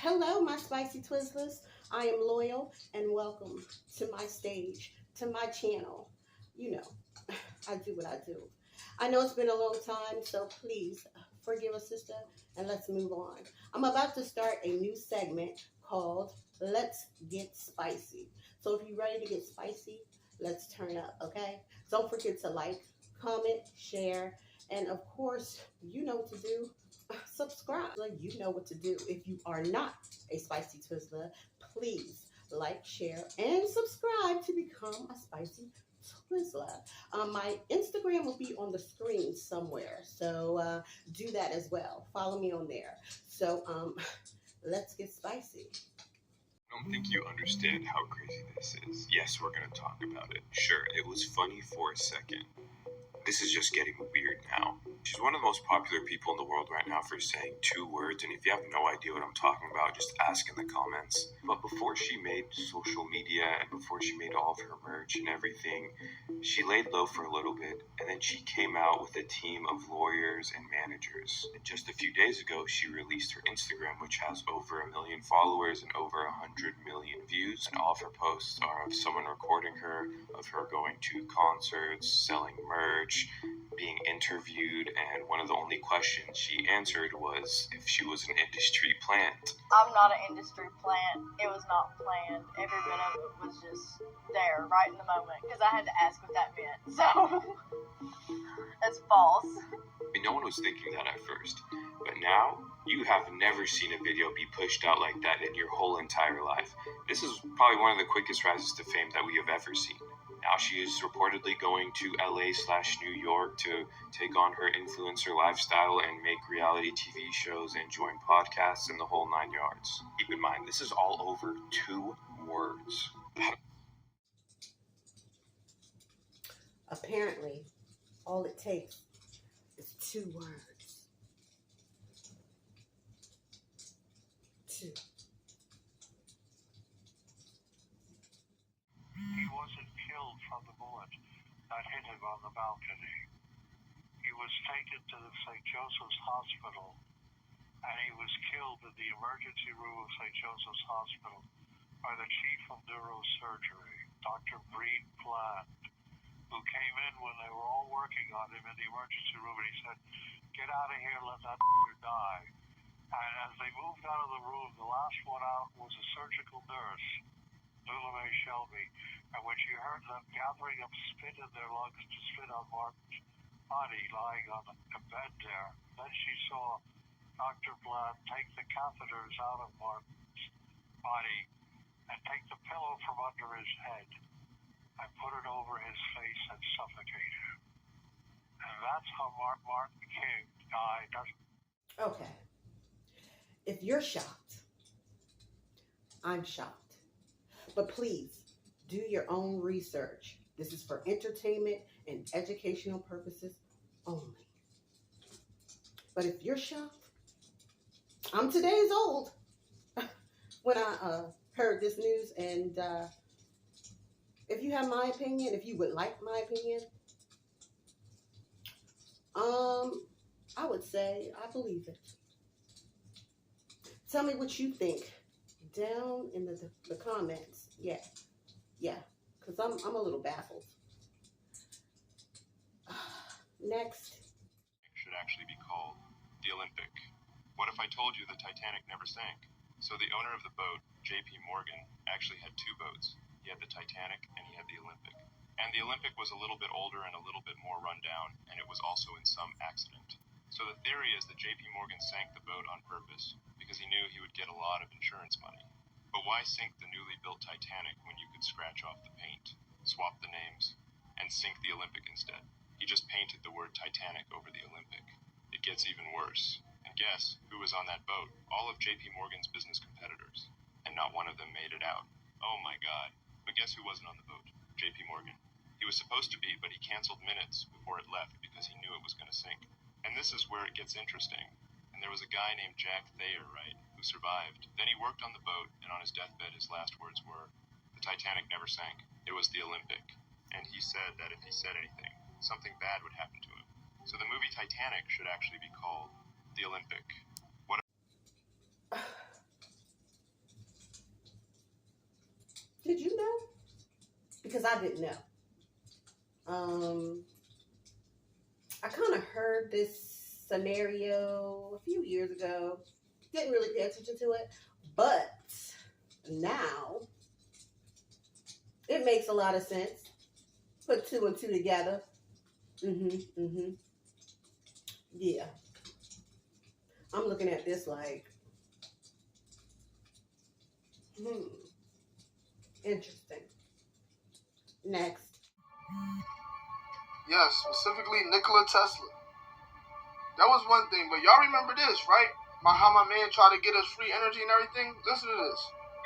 Hello, my spicy Twizzlers. I am loyal and welcome to my stage, to my channel. You know, I do what I do. I know it's been a long time, so please forgive us, sister, and let's move on. I'm about to start a new segment called Let's Get Spicy. So if you're ready to get spicy, let's turn up, okay? Don't forget to like, comment, share, and of course, you know what to do. Subscribe. You know what to do. If you are not a spicy Twizzler, please like, share, and subscribe to become a spicy Twizzler. My Instagram will be on the screen somewhere, so do that as well. Follow me on there. So let's get spicy. I don't think you understand how crazy this is. Yes, we're gonna talk about it. Sure, it was funny for a second. This is just getting weird now. She's one of the most popular people in the world right now for saying 2 words, and if you have no idea what I'm talking about, just ask in the comments. But before she made social media and before she made all of her merch and everything, she laid low for a little bit, and then she came out with a team of lawyers and managers. And just a few days ago, she released her Instagram, which has over 1 million followers and over 100 million views, and all of her posts are of someone recording her, of her going to concerts, selling merch, being interviewed, and one of the only questions she answered was if she was an industry plant. I'm not an industry plant. It was not planned. Every bit of it was just there right in the moment because I had to ask what that meant. So that's false. I mean, no one was thinking that at first, but now you have never seen a video be pushed out like that in your whole entire life. This is probably one of the quickest rises to fame that we have ever seen. Now she is reportedly going to LA/New York to take on her influencer lifestyle and make reality TV shows and join podcasts and the whole 9 yards. Keep in mind, this is all over 2 words. Apparently, all it takes is 2 words. 2. He wasn't killed from the bullet that hit him on the balcony. He was taken to the St. Joseph's Hospital, and he was killed in the emergency room of St. Joseph's Hospital by the chief of neurosurgery, Dr. Breed Plant, who came in when they were all working on him in the emergency room, and he said, "Get out of here, let that die." And as they moved out of the room, the last one out was a surgical nurse, Lula Mae Shelby, and when she heard them gathering up spit in their lungs to spit on Martin's body lying on a bed there, then she saw Dr. Bland take the catheters out of Martin's body and take the pillow from under his head and put it over his face and suffocate him. And that's how Martin King died. Okay. If you're shocked, I'm shocked. But please, do your own research. This is for entertainment and educational purposes only. But if you're shocked, I'm 2 days old when I heard this news. And if you have my opinion, if you would like my opinion, I would say I believe it. Tell me what you think down in the comments. Yeah, because I'm a little baffled. Next. Should actually be called the Olympic. What if I told you the Titanic never sank? So the owner of the boat, J.P. Morgan, actually had 2 boats. He had the Titanic and he had the Olympic. And the Olympic was a little bit older and a little bit more run down, and it was also in some accident. So the theory is that J.P. Morgan sank the boat on purpose because he knew he would get a lot of insurance money. But why sink the newly built Titanic when you could scratch off the paint, swap the names, and sink the Olympic instead? He just painted the word Titanic over the Olympic. It gets even worse. And guess who was on that boat? All of J.P. Morgan's business competitors. And not one of them made it out. Oh my God. But guess who wasn't on the boat? J.P. Morgan. He was supposed to be, but he canceled minutes before it left because he knew it was going to sink. And this is where it gets interesting. And there was a guy named Jack Thayer, right, who survived. Then he worked on the boat, and on his deathbed, his last words were, "The Titanic never sank. It was the Olympic." And he said that if he said anything, something bad would happen to him. So the movie Titanic should actually be called The Olympic. What? Did you know? Because I didn't know. I kind of heard this scenario a few years ago. Didn't really pay attention to it, but now it makes a lot of sense. Put two and two together. Yeah. I'm looking at this like, interesting. Next. Yes, specifically Nikola Tesla. That was one thing, but y'all remember this, right? How my man tried to get us free energy and everything? Listen to this.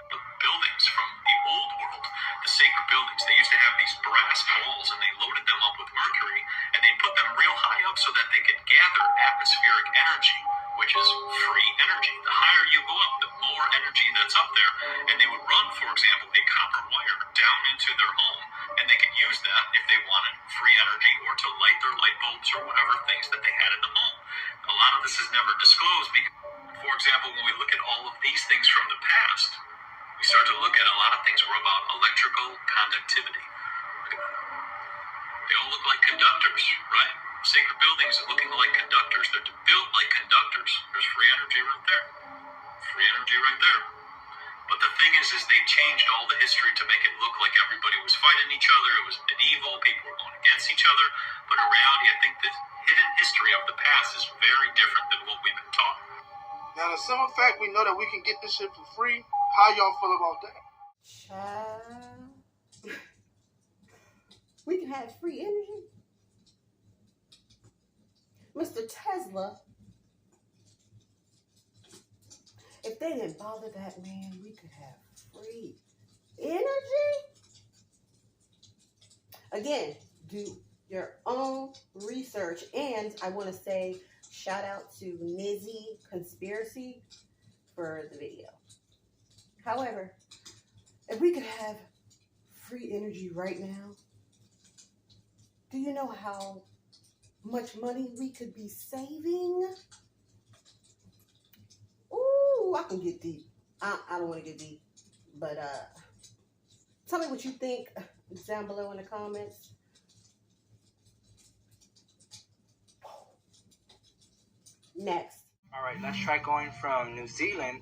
The buildings from the old world, the sacred buildings, they used to have these brass balls and they loaded them up with mercury and they put them real high up so that they could gather atmospheric energy, which is free energy. The higher you go up, the more energy that's up there. And they would run, for example, a copper wire down into their home and they could use that if they wanted free energy or to light their light bulbs or whatever things that they had in the home. A lot of this is never disclosed because, for example, when we look at all of these things from the past, we start to look at a lot of things were about electrical conductivity. They all look like conductors, right? Sacred buildings are looking like conductors. They're built like conductors. There's free energy right there. Free energy right there. But the thing is they changed all the history to make it look like everybody was fighting each other. It was medieval. People were going against each other. But in reality, I think the hidden history of the past is very different than what we've been taught. Now, the simple fact we know that we can get this shit for free, how y'all feel about that? Child. We can have free energy. Mr. Tesla, if they didn't bother that man, we could have free energy. Again, do your own research. And I want to say shout out to Nizzy Conspiracy for the video. However, if we could have free energy right now, do you know how much money we could be saving? Ooh, I can get deep. I don't want to get deep, but tell me what you think down below in the comments. Next. All right, let's try going from New Zealand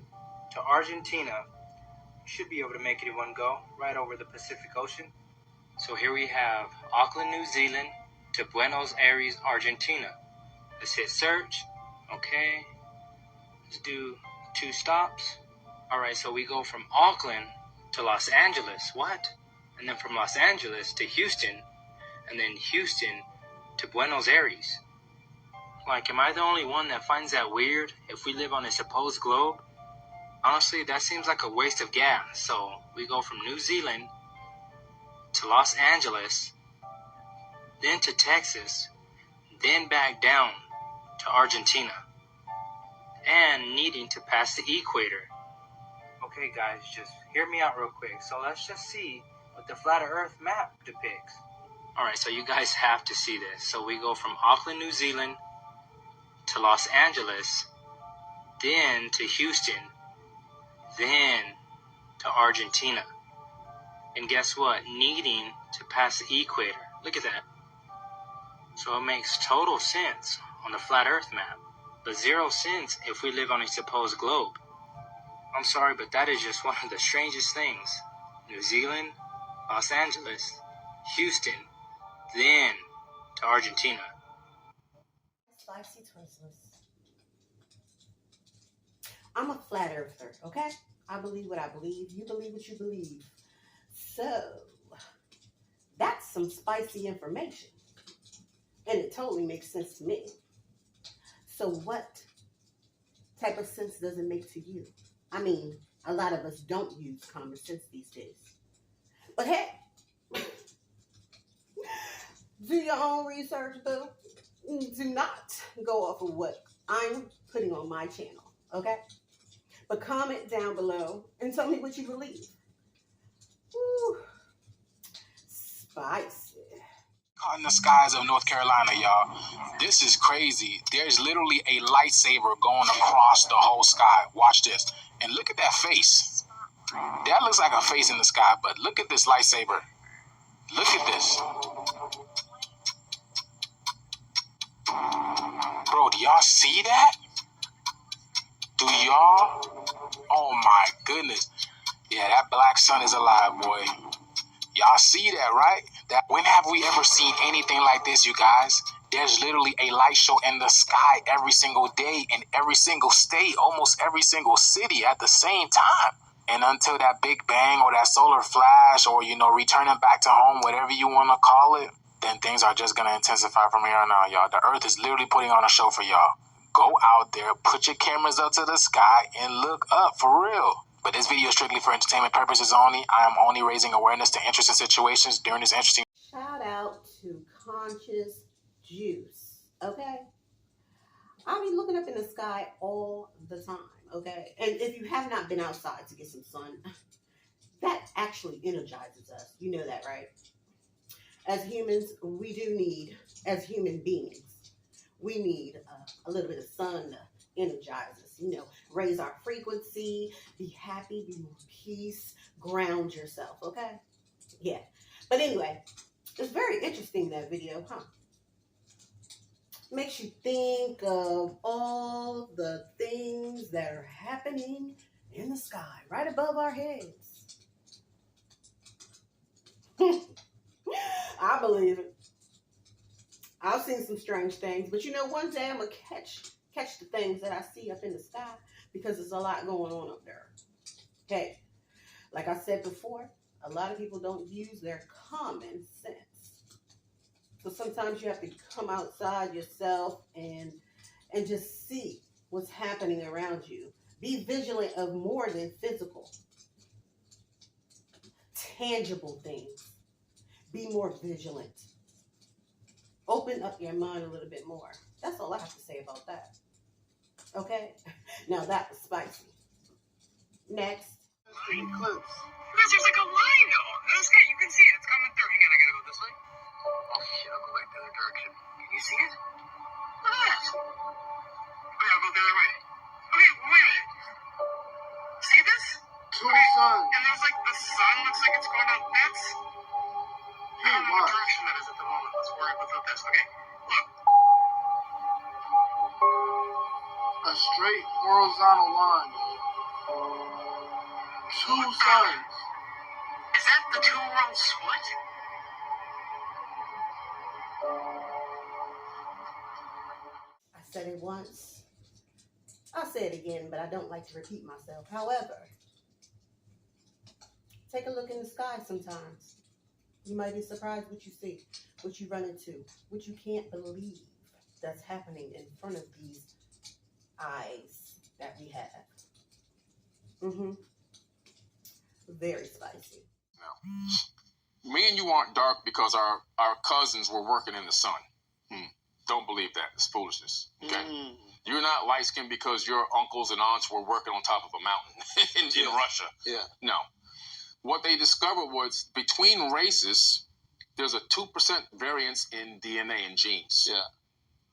to Argentina. You should be able to make it in one go, right over the Pacific Ocean. So here we have Auckland, New Zealand to Buenos Aires, Argentina. Let's hit search. Okay. Let's do 2 stops. All right, so we go from Auckland to Los Angeles. What? And then from Los Angeles to Houston, and then Houston to Buenos Aires. Like, am I the only one that finds that weird if we live on a supposed globe? Honestly, that seems like a waste of gas. So we go from New Zealand to Los Angeles, then to Texas, then back down to Argentina, and needing to pass the equator. Okay guys, just hear me out real quick. So let's just see what the flat earth map depicts. Alright, so you guys have to see this. So we go from Auckland, New Zealand to Los Angeles, then to Houston, then to Argentina. And guess what? Needing to pass the equator. Look at that. So it makes total sense on the flat earth map, but 0 sense if we live on a supposed globe. I'm sorry, but that is just one of the strangest things. New Zealand, Los Angeles, Houston, then to Argentina. Spicy Twizzlers. I'm a flat earther, okay? I believe what I believe. You believe what you believe. So, that's some spicy information. And it totally makes sense to me. So what type of sense does it make to you? I mean, a lot of us don't use common sense these days. But hey, do your own research, boo. Do not go off of what I'm putting on my channel, okay? But comment down below and tell me what you believe. Woo. Spicy. Caught in the skies of North Carolina, y'all. This is crazy. There's literally a lightsaber going across the whole sky. Watch this. And look at that face. That looks like a face in the sky, but look at this lightsaber. Look at this. Bro, do y'all see that? Do y'all? Oh my goodness. Yeah, that black sun is alive, boy. Y'all see that, right? When have we ever seen anything like this, you guys? There's literally a light show in the sky every single day in every single state, almost every single city at the same time. And until that big bang or that solar flash or, returning back to home, whatever you want to call it, then things are just going to intensify from here on out, y'all. The earth is literally putting on a show for y'all. Go out there, put your cameras up to the sky, and look up for real. But this video is strictly for entertainment purposes only. I am only raising awareness to interesting situations during this interesting... Shout out to Conscious Juice, okay? I'll be looking up in the sky all the time, okay? And if you have not been outside to get some sun, that actually energizes us. You know that, right? As humans, we do need, as human beings, we need a little bit of sun to energize us, raise our frequency, be happy, be more peace, ground yourself, okay? Yeah. But anyway, it's very interesting, that video, huh? Makes you think of all the things that are happening in the sky, right above our heads. I believe it. I've seen some strange things, but one day I'm going to catch the things that I see up in the sky because there's a lot going on up there. Okay, like I said before, a lot of people don't use their common sense. So sometimes you have to come outside yourself and just see what's happening around you. Be vigilant of more than physical, tangible things. Be more vigilant. Open up your mind a little bit more. That's all I have to say about that. Okay? Now that was spicy. Next. Clips. There's like a line though. That's good. You can see it. It's coming through. Hang on, I gotta go this way. Oh shit, I'll go back the other direction. Can you see it? Look at that. Okay, I'll go the other way. Okay, wait a minute. See this? Two suns. And there's like the sun looks like it's going out. That's... I don't know what direction that is at the moment. Let's worry about this. Okay, look. A straight horizontal line. Two suns. Is that the two worlds split? I said it once. I'll say it again, but I don't like to repeat myself. However, take a look in the sky sometimes. You might be surprised what you see, what you run into, what you can't believe that's happening in front of these eyes that we have. Very spicy. Now, me and you aren't dark because our cousins were working in the sun. Don't believe that. It's foolishness. Okay? You're not light-skinned because your uncles and aunts were working on top of a mountain in Russia. Yeah. No. What they discovered was between races, there's a 2% variance in DNA and genes. Yeah.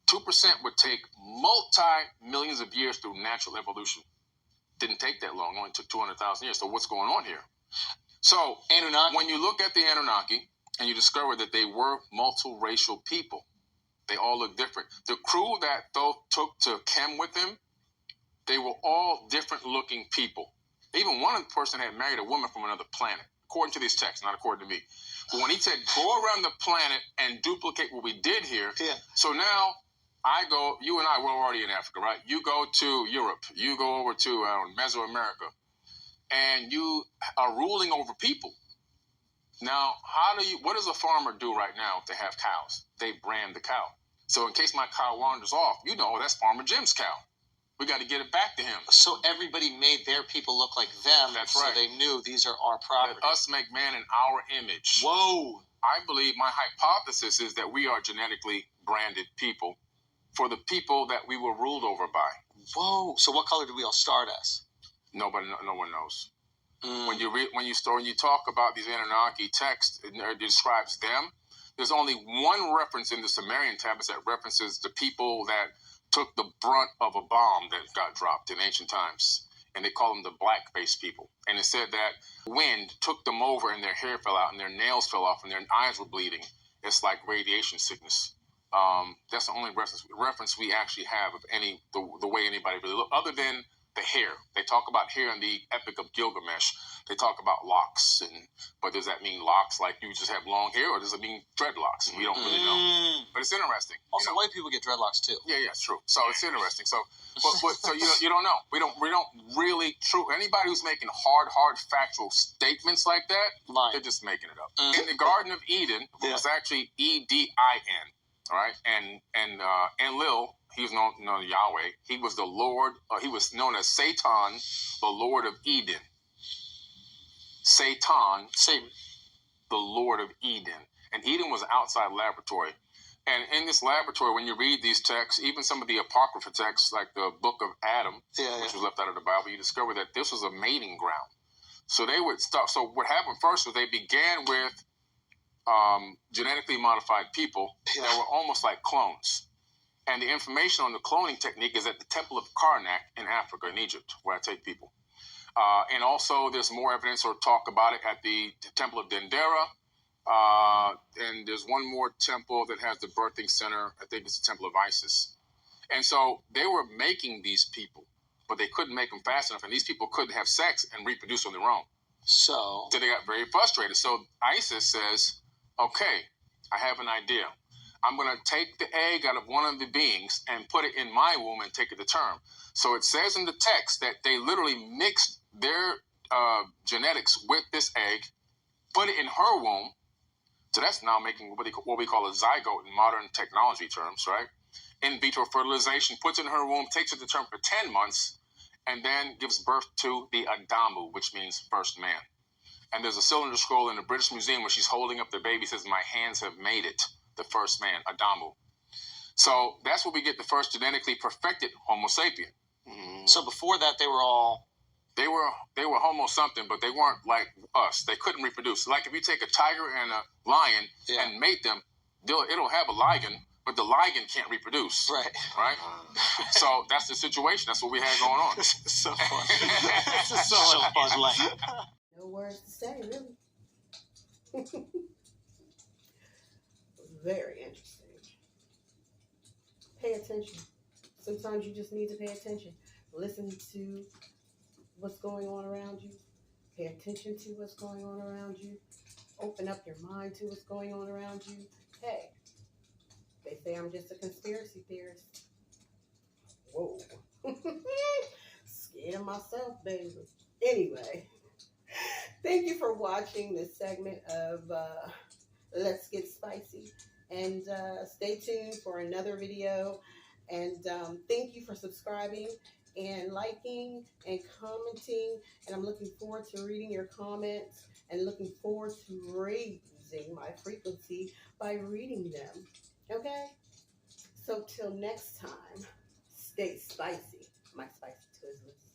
2% would take multi-millions of years through natural evolution. Didn't take that long. Only took 200,000 years. So what's going on here? So when you look at the Anunnaki and you discover that they were multiracial people, they all look different. The crew that took to Chem with them, they were all different looking people. Even one person had married a woman from another planet, according to these texts, not according to me. But when he said, go around the planet and duplicate what we did here. Yeah. So now you and I were already in Africa, right? You go to Europe, you go over to Mesoamerica, and you are ruling over people. Now, what does a farmer do right now if they have cows? They brand the cow. So in case my cow wanders off, that's Farmer Jim's cow. We got to get it back to him. So everybody made their people look like them. That's so right. They knew these are our property. Let us make man in our image. Whoa. I believe my hypothesis is that we are genetically branded people for the people that we were ruled over by. Whoa. So what color do we all start as? No one knows. When you talk about these Anunnaki texts, it describes them. There's only one reference in the Sumerian tablets that references the people that took the brunt of a bomb that got dropped in ancient times. and they call them the black-faced people. And it said that wind took them over and their hair fell out and their nails fell off and their eyes were bleeding. It's like radiation sickness. That's the only reference we actually have of the way anybody really look, other than the hair. They talk about hair in the Epic of Gilgamesh. They talk about locks, but does that mean locks like you just have long hair, or does it mean dreadlocks? We don't really know. But it's interesting. Also, white people get dreadlocks too. Yeah, it's true. So it's interesting. So, so you don't know. We don't really true. Anybody who's making hard factual statements like that, they're just making it up. In the Garden of Eden, it was actually Edin. All right, and Lil, he was known as Yahweh. He was the Lord. He was known as Satan, the Lord of Eden. Satan, the Lord of Eden, and Eden was an outside laboratory. And in this laboratory, when you read these texts, even some of the apocrypha texts, like the Book of Adam, which was left out of the Bible, you discover that this was a mating ground. So they would start. So what happened first was they began with genetically modified people that were almost like clones. And the information on the cloning technique is at the Temple of Karnak in Africa, in Egypt, where I take people. And also there's more evidence or talk about it at the Temple of Dendera. And there's one more temple that has the birthing center. I think it's the Temple of Isis. And so they were making these people, but they couldn't make them fast enough. And these people couldn't have sex and reproduce on their own. So they got very frustrated. So Isis says, okay, I have an idea. I'm going to take the egg out of one of the beings and put it in my womb and take it to term. So it says in the text that they literally mixed their genetics with this egg, put it in her womb. So that's now making what we call a zygote in modern technology terms, right? In vitro fertilization, puts it in her womb, takes it to term for 10 months, and then gives birth to the Adamu, which means first man. And there's a cylinder scroll in the British Museum where she's holding up the baby, says, "My hands have made it, the first man, Adamu." So that's where we get the first genetically perfected Homo sapien. So before that, they were Homo something, but they weren't like us. They couldn't reproduce. Like if you take a tiger and a lion and mate them, it'll have a ligand, but the ligand can't reproduce. Right? So that's the situation. That's what we had going on. This is so fun. This is so much fun. Like, No words to say, really. Very interesting. Pay attention. Sometimes you just need to pay attention. Listen to what's going on around you. Pay attention to what's going on around you. Open up your mind to what's going on around you. Hey, they say I'm just a conspiracy theorist. Whoa. Scared of myself, baby. Anyway, thank you for watching this segment of Let's Get Spicy. And stay tuned for another video. And thank you for subscribing and liking and commenting. And I'm looking forward to reading your comments and looking forward to raising my frequency by reading them. Okay? So till next time, stay spicy, my spicy Twizzlers.